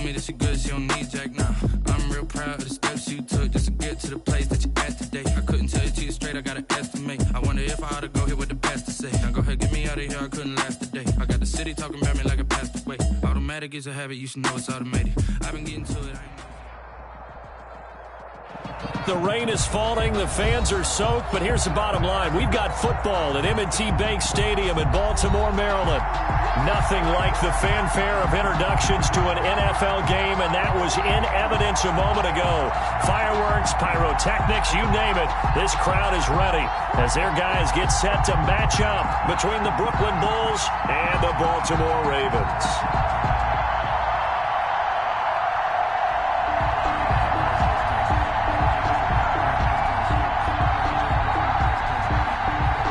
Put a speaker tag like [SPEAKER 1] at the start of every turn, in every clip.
[SPEAKER 1] me that she good, she don't need Jack now. I'm real proud of the steps you took just to get to the place that you at today. I couldn't tell you to you straight, I gotta estimate. I wonder if I ought to go here with the best to say. Now go ahead, get me out of here, I couldn't last a day. I got the city talking about me like I passed away. Automatic is a habit, you should know it's automated. I've been getting to it,
[SPEAKER 2] The rain is falling, the fans are soaked, but here's the bottom line. We've got football at M&T Bank Stadium in Baltimore, Maryland. Nothing like the fanfare of introductions to an NFL game, and that was in evidence a moment ago. Fireworks, pyrotechnics, you name it. This crowd is ready as their guys get set to match up between the Brooklyn Bulls and the Baltimore Ravens.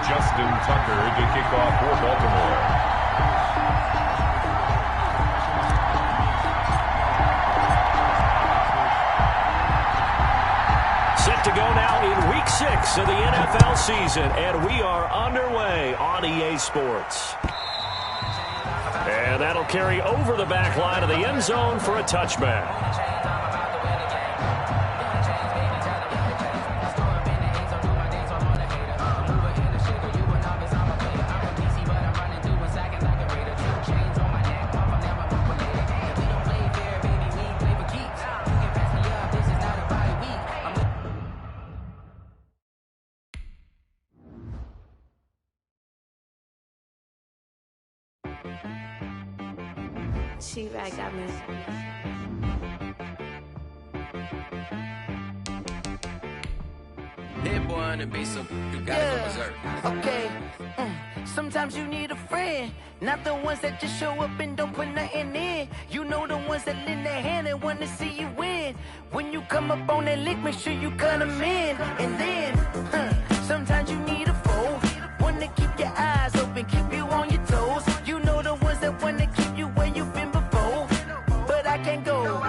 [SPEAKER 3] Justin Tucker to kick off for Baltimore.
[SPEAKER 2] Set to go now in Week 6 of the NFL season, and we are underway on EA Sports. And that'll carry over the back line of the end zone for a touchback.
[SPEAKER 4] She-Rag got me.
[SPEAKER 1] Hit boy on the beat, so you gotta go berserk.
[SPEAKER 5] Okay. Sometimes you need a friend, not the ones that just show up and don't put nothing in. You know the ones that lend their hand and want to see you win. When you come up on that lick, make sure you cut them in. And then, sometimes you need a foe, one to keep your eyes open, keep you on your toes. You know the ones that want to keep you where you've been before. But I can't go,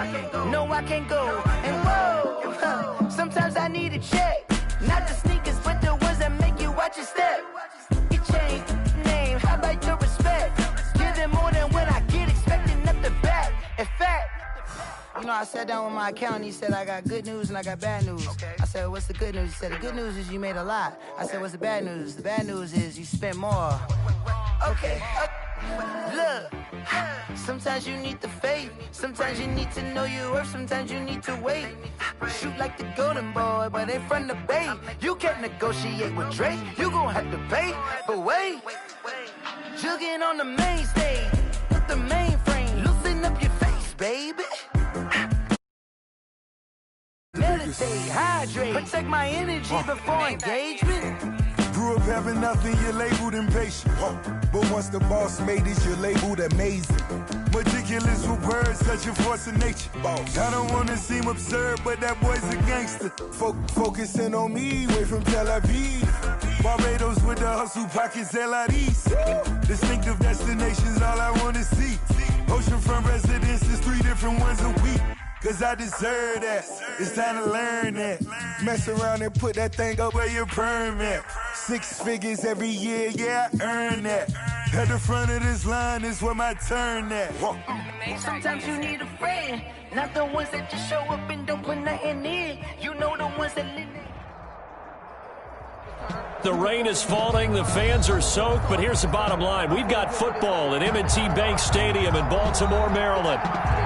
[SPEAKER 5] no I can't go. And whoa, sometimes I need a check, not the sneakers, but the ones that make you watch your step. You change name, how about your respect? Give them more than what I get, expecting nothing back. In fact, you know, I sat down with my accountant, he said I got good news and I got bad news. I said, what's the good news? He said, the good news is you made a lot. I said, what's the bad news? The bad news is you spent more. Okay. Look, sometimes you need the faith, sometimes you need to know your worth, sometimes you need to wait. Shoot like the golden boy, but ain't from the bay. You can't negotiate with Drake, you gon' have to pay. But wait, jugging on the main stage, with the mainframe, loosen up your face, baby. Meditate, hydrate, protect my energy before engagement.
[SPEAKER 6] Grew up having nothing, you're labeled impatient. But once the boss made it, you're labeled amazing. Meticulous with words, such a force of nature. I don't wanna seem absurd, but that boy's a gangster. Focusing on me, way from Tel Aviv. Barbados with the hustle, pockets LIDs. Distinctive destinations, all I wanna see. Oceanfront residences, 3 different ones a week. Cause I deserve that, it's time to learn that. Mess around and put that thing up where your perm at. 6 figures every year, yeah, I earn that. At the front of this line is where my turn at.
[SPEAKER 5] Sometimes you need a friend, not the ones that just show up and don't put nothing in. You know the ones that live.
[SPEAKER 2] The rain is falling, the fans are soaked, but here's the bottom line. We've got football at M&T Bank Stadium in Baltimore, Maryland.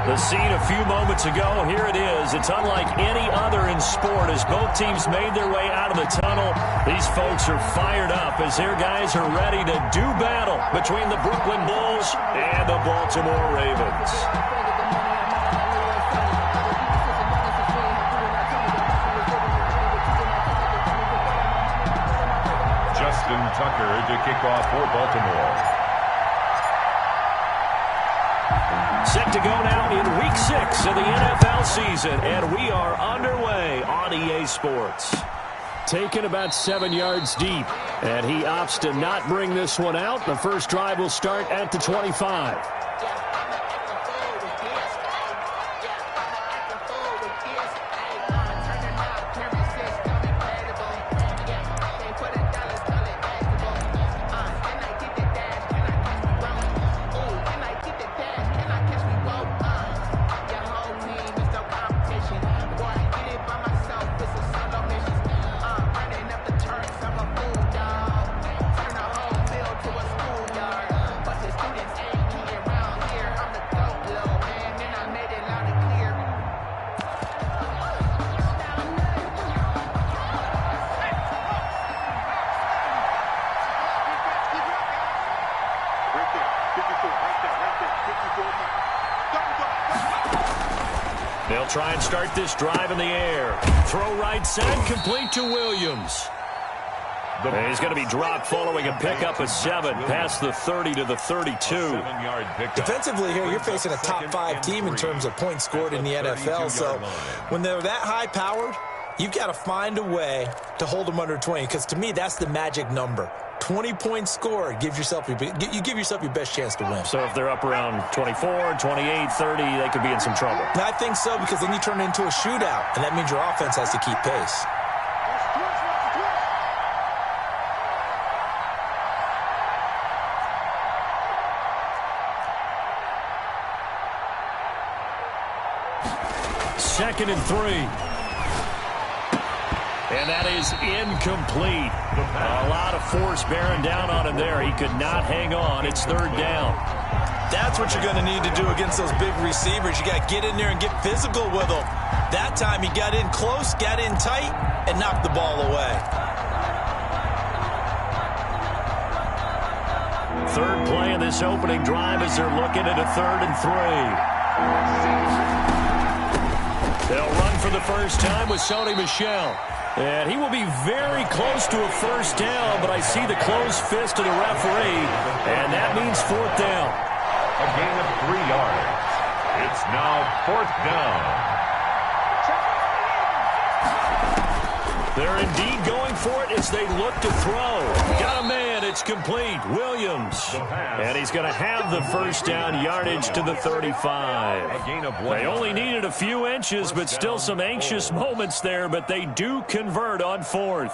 [SPEAKER 2] The scene a few moments ago, here it is. It's unlike any other in sport as both teams made their way out of the tunnel. These folks are fired up as their guys are ready to do battle between the Brooklyn Bulls and the Baltimore Ravens.
[SPEAKER 3] Justin Tucker to kick off for Baltimore.
[SPEAKER 2] Set to go now in Week 6 of the NFL season, and we are underway on EA Sports. Taken about 7 yards deep, and he opts to not bring this one out. The first drive will start at the 25. They'll try and start this drive in the air. Throw right side, complete to Williams. And he's going to be dropped following a pickup of 7 past the 30 to the 32.
[SPEAKER 7] Defensively here, you're facing a top 5 team in terms of points scored in the NFL. So when they're that high-powered, you've got to find a way to hold them under 20, because to me, that's the magic number. 20 points scored, you give yourself your best chance to win.
[SPEAKER 2] So if they're up around 24, 28, 30, they could be in some trouble.
[SPEAKER 7] And I think so, because then you turn it into a shootout, and that means your offense has to keep pace.
[SPEAKER 2] Second and 3. And that is incomplete. A lot of force bearing down on him there. He could not hang on. It's 3rd down.
[SPEAKER 7] That's what you're going to need to do against those big receivers. You got to get in there and get physical with them. That time he got in close, got in tight, and knocked the ball away.
[SPEAKER 2] Third play of this opening drive as they're looking at a 3rd and 3. They'll run for the first time with Sony Michel. And he will be very close to a first down, but I see the closed fist of the referee, and that means 4th down.
[SPEAKER 3] A gain of 3 yards. It's now 4th down.
[SPEAKER 2] They're indeed going for it as they look to throw. Got a man. It's complete. Williams. And he's going to have the first down, yardage to the 35. They only needed a few inches, but still some anxious moments there, but they do convert on 4th.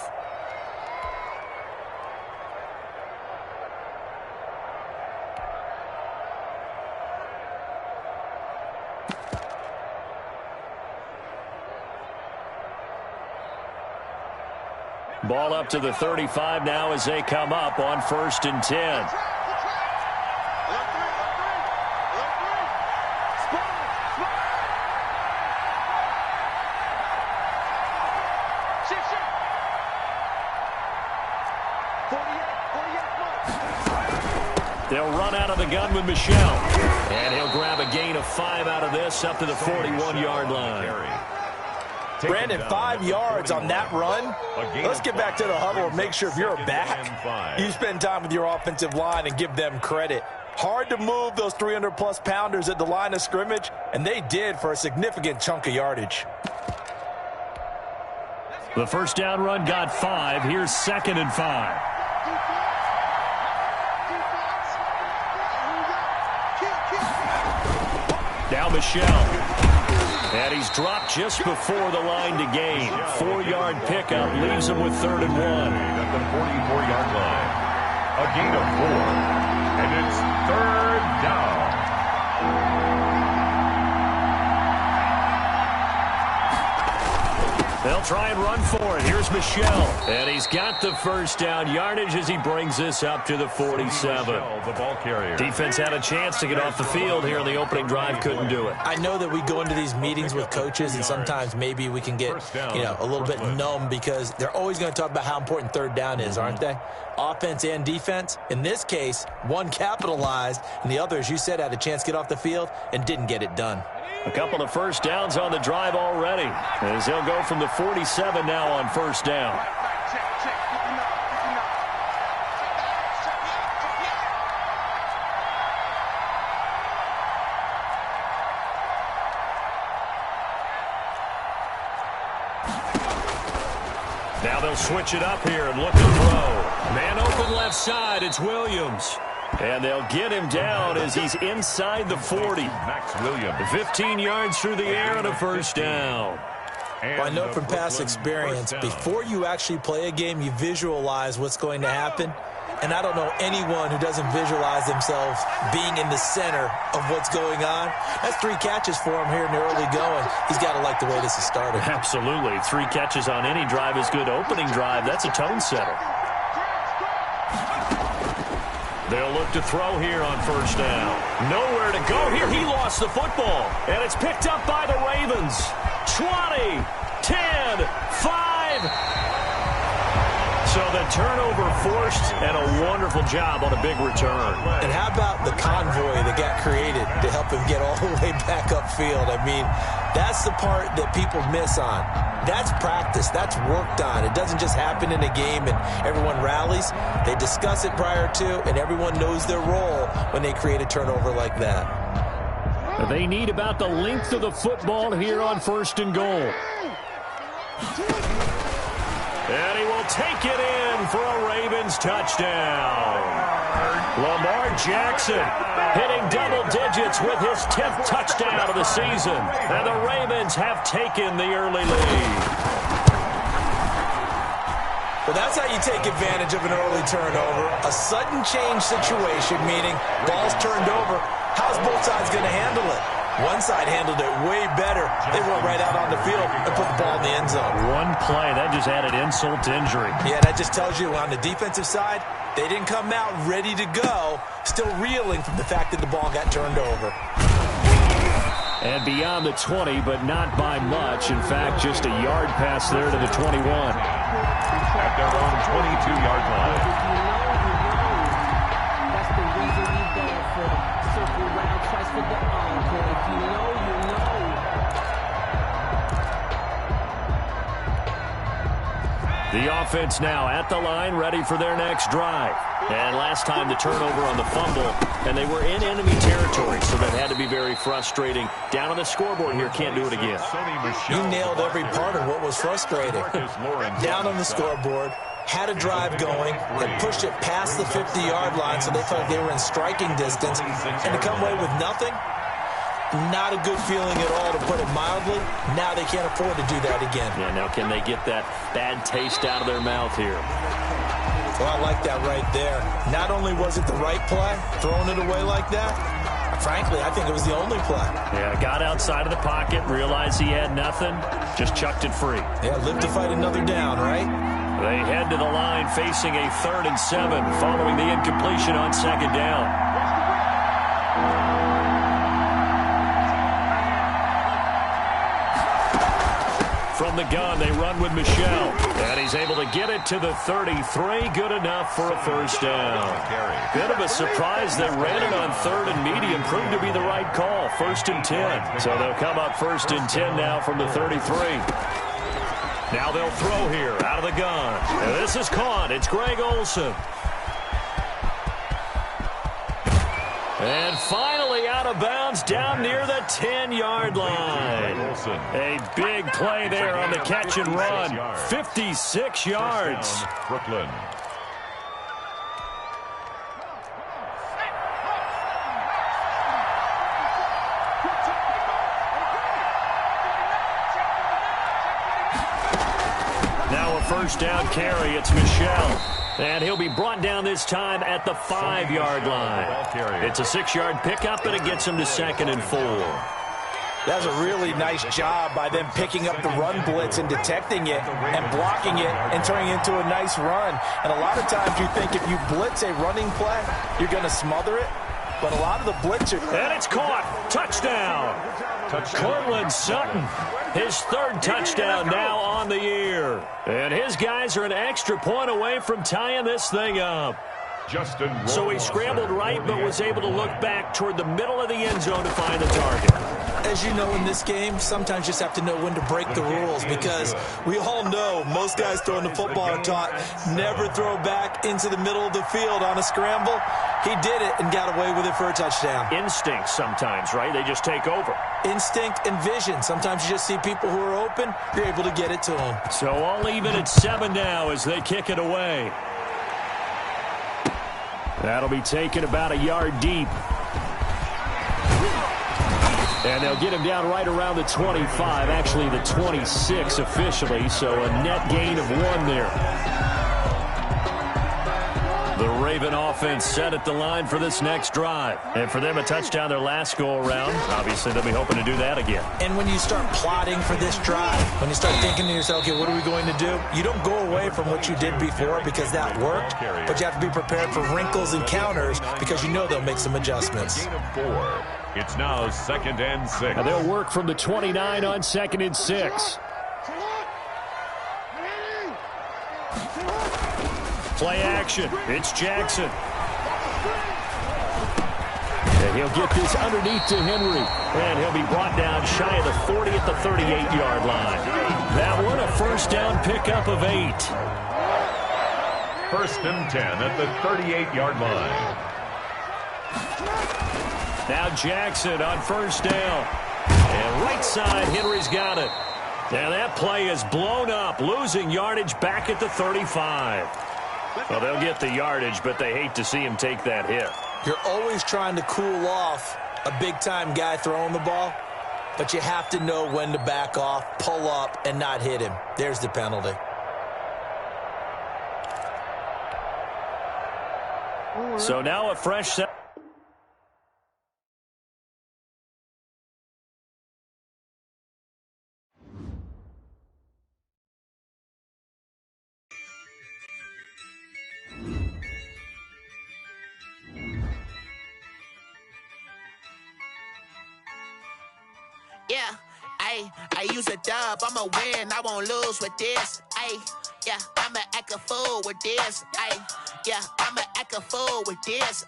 [SPEAKER 2] Ball up to the 35 now as they come up on 1st and 10. They'll run out of the gun with Michel. And he'll grab a gain of 5 out of this up to the 41-yard line.
[SPEAKER 7] Brandon, 5 yards on that run. Let's get back to the huddle and make sure if you're back, you spend time with your offensive line and give them credit. Hard to move those 300-plus pounders at the line of scrimmage, and they did for a significant chunk of yardage.
[SPEAKER 2] The first down run got 5. Here's 2nd and 5. Now Michel. And he's dropped just before the line to gain. 4-yard pickup leaves him with 3rd and 1.
[SPEAKER 3] At the 44-yard line. A gain of 4. And it's 3rd down.
[SPEAKER 2] They'll try and run for it. Here's Michel. And he's got the first down yardage as he brings this up to the 47.
[SPEAKER 3] The ball carrier.
[SPEAKER 2] Defense had a chance to get off the field here in the opening drive. Couldn't do it.
[SPEAKER 7] I know that we go into these meetings with coaches, and sometimes maybe we can get, a little bit numb because they're always going to talk about how important 3rd down is, aren't they? Offense and defense. In this case, one capitalized, and the other, as you said, had a chance to get off the field and didn't get it done.
[SPEAKER 2] A couple of first downs on the drive already, as he'll go from the 47 now on 1st down. Now they'll switch it up here and look to throw. Man open left side, it's Williams. And they'll get him down as he's inside the 40.
[SPEAKER 3] Max Williams.
[SPEAKER 2] 15 yards through the air and a first down.
[SPEAKER 7] Well, I know from past experience, before you actually play a game, you visualize what's going to happen. And I don't know anyone who doesn't visualize themselves being in the center of what's going on. That's 3 catches for him here in the early going. He's got to like the way this is started.
[SPEAKER 2] Absolutely. 3 catches on any drive is good. Opening drive, that's a tone setter. They'll look to throw here on 1st down. Nowhere to go here. He lost the football. And it's picked up by the Ravens. 20, 10, 5. So the turnover forced, and a wonderful job on a big return.
[SPEAKER 7] And how about the convoy that got created to help him get all the way back upfield? I mean, That's the part that people miss on. That's practice. That's worked on. It doesn't just happen in a game and everyone rallies. They discuss it prior to, and everyone knows their role when they create a turnover like that.
[SPEAKER 2] They need about the length of the football here on 1st and goal. And he will take it in for a Ravens touchdown. Lamar Jackson hitting double digits with his 10th touchdown of the season. And the Ravens have taken the early lead.
[SPEAKER 7] Well, that's how you take advantage of an early turnover. A sudden change situation, meaning ball's turned over. How's both sides going to handle it? One side handled it way better. They went right out on the field and put the ball in the end zone.
[SPEAKER 2] One play, that just added insult to injury.
[SPEAKER 7] Yeah, that just tells you on the defensive side, they didn't come out ready to go, still reeling from the fact that the ball got turned over.
[SPEAKER 2] And beyond the 20, but not by much. In fact, just a yard pass there to the 21.
[SPEAKER 3] At their own 22-yard line.
[SPEAKER 8] That's the reason we go for the circle round twice for the encore. If you know, you know.
[SPEAKER 2] The offense now at the line, ready for their next drive. And last time the turnover on the fumble, and they were in enemy territory, so that had to be very frustrating. Down on the scoreboard here, can't do it again.
[SPEAKER 7] You nailed every part of what was frustrating. Down on the scoreboard, had a drive going, and pushed it past the 50-yard line so they felt like they were in striking distance, and to come away with nothing, not a good feeling at all, to put it mildly. Now they can't afford to do that again.
[SPEAKER 2] Yeah, now can they get that bad taste out of their mouth here?
[SPEAKER 7] Well, I like that right there. Not only was it the right play, throwing it away like that, frankly, I think it was the only play.
[SPEAKER 2] Yeah, got outside of the pocket, realized he had nothing, just chucked it free.
[SPEAKER 7] Yeah, live to fight another down, right?
[SPEAKER 2] They head to the line facing a 3rd and 7 following the incompletion on 2nd down. From the gun, they run with Michel. And he's able to get it to the 33. Good enough for a 1st down. Bit of a surprise. They ran it on 3rd and medium. Proved to be the right call. 1st and 10. So they'll come up 1st and 10 now from the 33. Now they'll throw here out of the gun. And this is caught. It's Greg Olsen. And finally out of bounds down near the 10-yard line. A big play there on the catch and run. 56 yards.
[SPEAKER 3] Brooklyn.
[SPEAKER 2] Now a 1st down carry. It's Michel. And he'll be brought down this time at the 5-yard line. It's a 6-yard pickup, and it gets him to 2nd and 4.
[SPEAKER 7] That's a really nice job by them picking up the run blitz and detecting it and blocking it and turning it into a nice run. And a lot of times you think if you blitz a running play, you're going to smother it. But a lot of the blitzers...
[SPEAKER 2] And it's caught. Touchdown. Cortland Sutton. His 3rd touchdown now on the year. And his guys are an extra point away from tying this thing up. So he scrambled right, but was able to look back toward the middle of the end zone to find the target.
[SPEAKER 7] As you know, in this game, sometimes you just have to know when to break the rules, because we all know most guys throwing the football are taught never throw back into the middle of the field on a scramble. He did it and got away with it for a touchdown.
[SPEAKER 2] Instinct sometimes, right? They just take over.
[SPEAKER 7] Instinct and vision. Sometimes you just see people who are open, you're able to get it to them.
[SPEAKER 2] So all even at 7 now as they kick it away. That'll be taken about a yard deep. And they'll get him down right around the 25, actually the 26 officially, so a net gain of 1 there. The Raven offense set at the line for this next drive. And for them, a touchdown their last go-around. Obviously, they'll be hoping to do that again.
[SPEAKER 7] And when you start plotting for this drive, when you start thinking to yourself, okay, what are we going to do? You don't go away from what you did before because that worked, but you have to be prepared for wrinkles and counters because you know they'll make some adjustments.
[SPEAKER 3] Gain of 4. It's now 2nd and 6.
[SPEAKER 2] And they'll work from the 29 on 2nd and 6. Play action. It's Jackson. And he'll get this underneath to Henry. And he'll be brought down shy of the 40 at the 38-yard line. That one a first down pickup of 8.
[SPEAKER 3] First and 10 at the 38-yard line.
[SPEAKER 2] Now Jackson on first down. And right side, Henry's got it. And that play is blown up, losing yardage back at the 35. Well, they'll get the yardage, but they hate to see him take that hit.
[SPEAKER 7] You're always trying to cool off a big-time guy throwing the ball, but you have to know when to back off, pull up, and not hit him. There's the penalty.
[SPEAKER 2] So now a fresh set.
[SPEAKER 9] Yeah, I use a dub, I'ma win, I won't lose with this. Yeah, I'ma act a fool with this. Yeah, I'ma act a fool with this.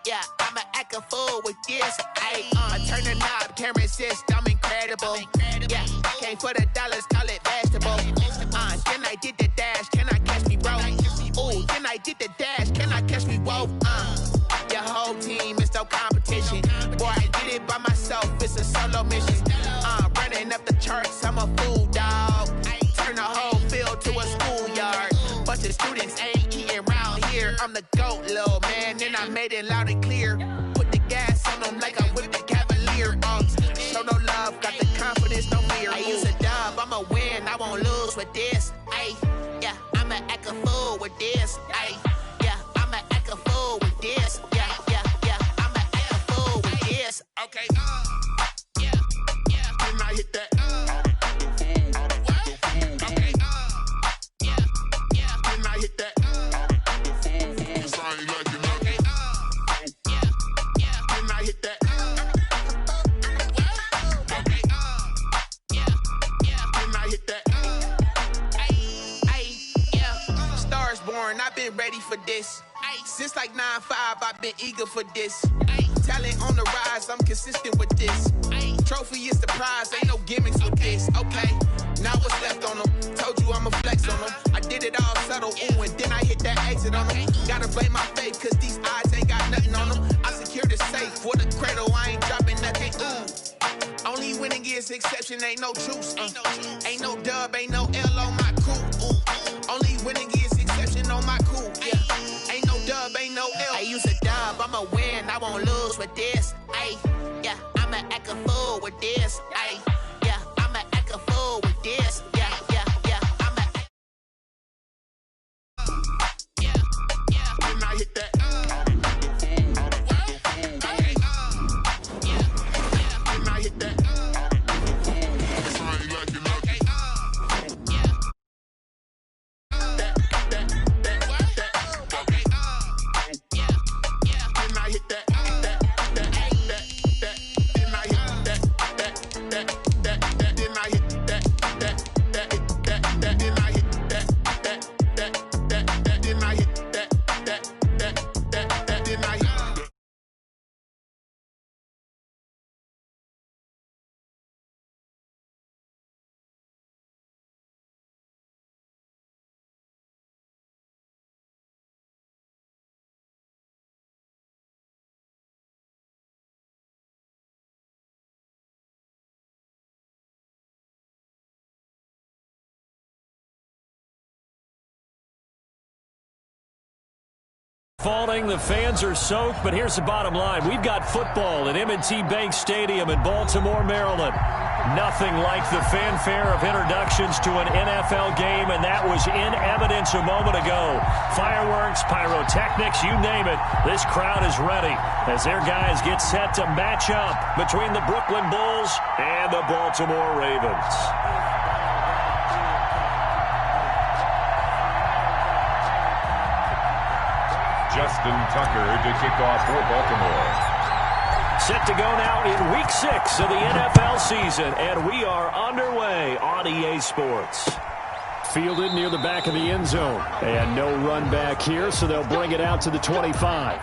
[SPEAKER 9] Yeah, I'ma act a fool with this. I turn the knob, can't resist, I'm incredible. Yeah, came for the dollars, call it vegetable. Then I did the dash, can I catch me, bro? Ooh, then I did the dash, can I catch me, whoa? Your whole team is no competition. Boy, I did it by myself, it's a solo mission. Running up the charts, I'm a fool, dog. Turn the whole field to a schoolyard. Bunch of students ain't eating round here. I'm the GOAT, little man, and I made it loud and clear. Put the gas on them like I whipped the Cavalier. Show no love, got the confidence, no fear. I use a dub, I'ma win, I won't lose with this. Yeah, I'ma act a fool with this. Yeah, I'ma act a fool with this. Yeah, I'ma act a fool with this. Okay, yeah, can I hit that? Okay, yeah, can I hit that? Cause I ain't like it. Okay, yeah, can I hit that? Okay, yeah, can I hit that? Yeah, Stars born, I've been ready for this. Since like 9-5, I've been eager for this. Talent on the rise, I'm consistent with this. Trophy is the prize, ain't no gimmicks with this. Okay, now what's left on them? Told you I'ma flex on them. I did it all subtle, ooh, and then I hit that exit on them. Gotta blame my faith, cause these odds ain't got nothing on them. I secured the safe for the cradle, I ain't dropping nothing, ooh. Only winning is exception, ain't no truce. Ain't no dub, ain't no L on my crew. Only winning is exception on my crew. Yeah, ain't no dub, ain't no L. I use a dub, I'ma win, I won't lose with this. Yeah, I'ma act a fool with this. Yeah, I'ma act a fool with this. Yeah, I'ma act. Yeah, when I hit that. Okay, yeah, when I hit that. Cause I ain't like it. Okay, yeah. Okay, yeah, when I hit that.
[SPEAKER 2] Falling, the fans are soaked, but here's the bottom line. We've got football at M&T Bank Stadium in Baltimore, Maryland. Nothing like the fanfare of introductions to an NFL game, and that was in evidence a moment ago. Fireworks, pyrotechnics, you name it. This crowd is ready as their guys get set to match up between the Brooklyn Bulls and the Baltimore Ravens.
[SPEAKER 3] Justin Tucker to kick off for Baltimore.
[SPEAKER 2] Set to go now in Week 6 of the NFL season, and we are underway on EA Sports. Fielded near the back of the end zone, and no run back here, so they'll bring it out to the 25.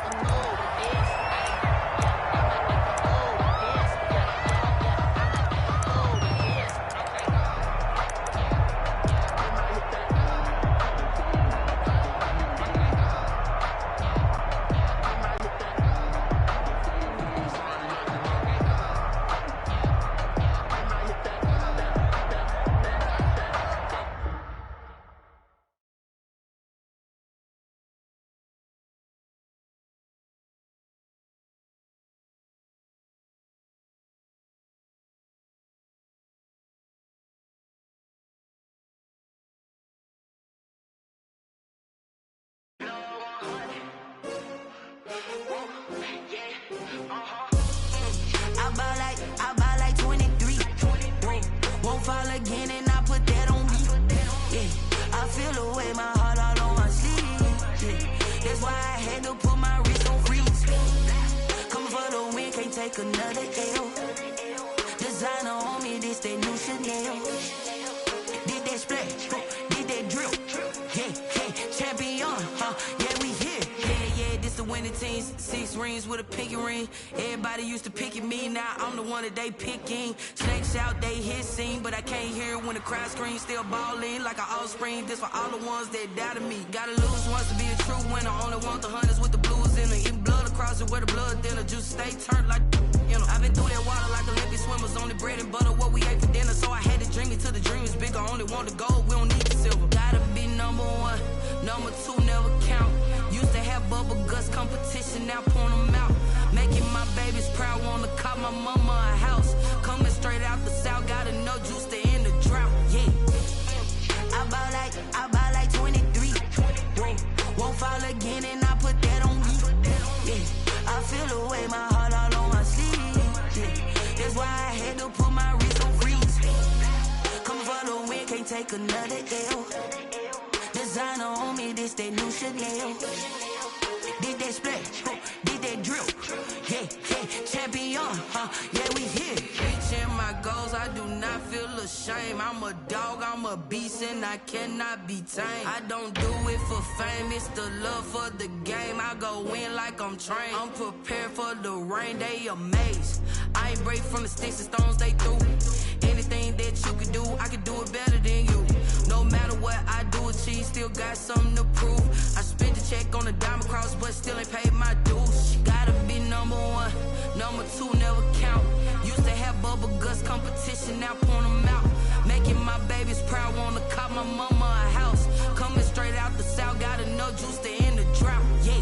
[SPEAKER 5] another L. Designer on me, this that new Chanel. Did that splash, did that drill. Yeah, champion, yeah, we here. Yeah, this the winning teams. 6 rings with a pinky ring. Everybody used to picking me, now I'm the one that they picking. Snakes out, they hissing, but I can't hear when the crowd screams. Still balling like an offspring. This for all the ones that doubted me. Gotta lose once to be a true winner. Only want the hunters with the blues in it. Eating blood across it where the blood thinner. Juice stay turned like, you know. I've been through that water like Olympic swimmers. Only bread and butter, what we ate for dinner. So I had to dream it till the dream is bigger. Only want the gold, we don't need the silver. Gotta be number 1, number 2 never count. Used to have bubble guts competition, now point them out. Making my babies proud, wanna call my mama a house. Coming straight out the south, gotta know juice to end the drought. Yeah, I buy like 23. Whoa, won't fall again, and I put that on me. Yeah, I feel the way, my heart all on my sleeve. Yeah, that's why I had to put my wrist on freeze. Coming for the win, can't take another L. Designer on me, this that new Chanel. Did that splash, did that drill. Yeah, champion, yeah, we here. Reaching my goals, I do not feel ashamed. I'm a dog, I'm a beast, and I cannot be tamed. I don't do it for fame, it's the love for the game. I go in like I'm trained. I'm prepared for the rain, they amazed. I ain't break from the sticks and stones they threw. Anything that you can do, I can do it better than you. No matter what I do, achieve, still got something to prove. I spent the check on the diamond cross, but still ain't paid my dues. Gotta be number 1, number 2 never count. Used to have bubble guts competition, now point them out. Making my babies proud, wanna call my mama a house. Coming straight out the south, gotta know juice to end the drought. Yeah,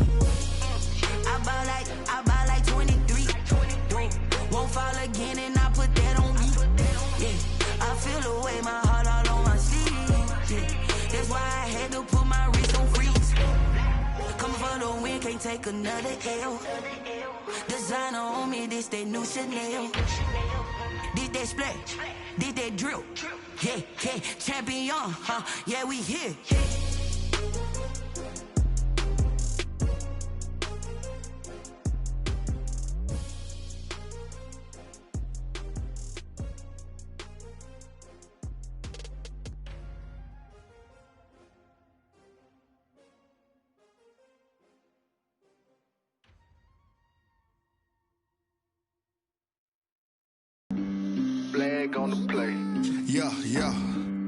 [SPEAKER 5] I buy like 23. Whoa, won't fall again, and I put that on me. Yeah, I feel the way, my heart all on my sleeve. Yeah, that's why I had to put my wrist on freeze. Coming for the win, can't take another L. Designer on me, this that new Chanel. Did that splash, did that drill. Yeah, champion, yeah, we here.
[SPEAKER 10] Flag on the play.
[SPEAKER 6] Yeah.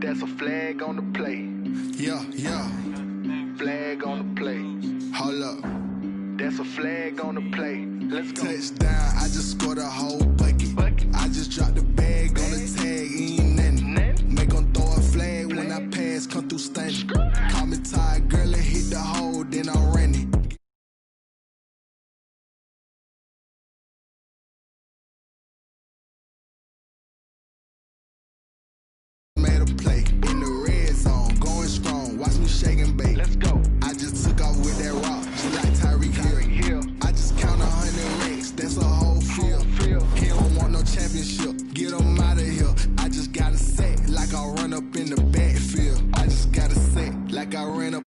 [SPEAKER 10] That's a flag on the play.
[SPEAKER 6] Yeah.
[SPEAKER 10] Flag on the play.
[SPEAKER 6] Hold up.
[SPEAKER 10] That's a flag on the play. Let's go.
[SPEAKER 6] Touchdown, I just scored a whole bucket. I just dropped the bag on the tag, ain't nothing. Make them throw a flag when I pass, come through stunning. Call me tired, girl, and hit the hole, then I'm running. Shake and bake.
[SPEAKER 10] Let's go.
[SPEAKER 6] I just took off with that rock, just like Tyreek Hill. I just count 100 racks, that's a whole field. He don't want no championship, get him out of here. I just gotta say, like I run up in the backfield. I just gotta say, like I ran up.